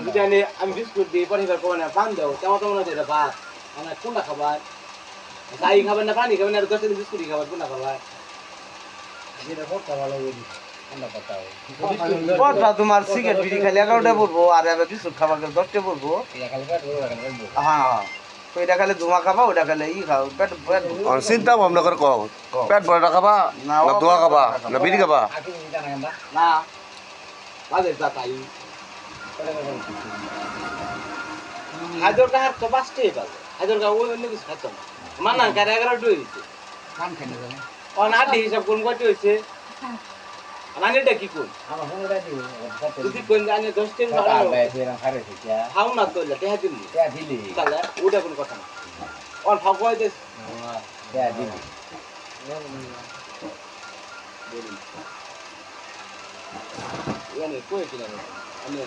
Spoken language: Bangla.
যদি আমি বিস্কুট দিই পরে করবো না পান দাও তেমন তেমন হচ্ছে এটা ভাত মানে কোনটা খাবার চাই খাবেন না পানি খাবেন না 10 দিন বিস্কুটই খাবার কোনটা খাবার কথা তোমার সিগারেট বিড়ি খালি 11টা পড়বো আর এবার বিস্কুট খাবার 10টা পড়বো হ্যাঁ তো এটা খালি ধোঁয়া খাবা ওটা খালি খাও পেট চিন্তা ভাবনা করে কও পেট ভরা খাবা না দোয়া খাবা না বিড়ি খাবা না বাজে যা তাই হায়দর কা হাত তো 5টাই বাজে হায়দর কা ওই অন্য কিছু খাচ্ছ না মানা কার 11টা হইছে অন আড্ডি হিসাব কোন কয়টা হইছে আনানিটা কি কোন যদি কোন জানে 10 দিন খাও না তো লেটা দিলি তাহলে ওটা কোন কথা না অন ফাও কই দেস বলি কই কিনা আমি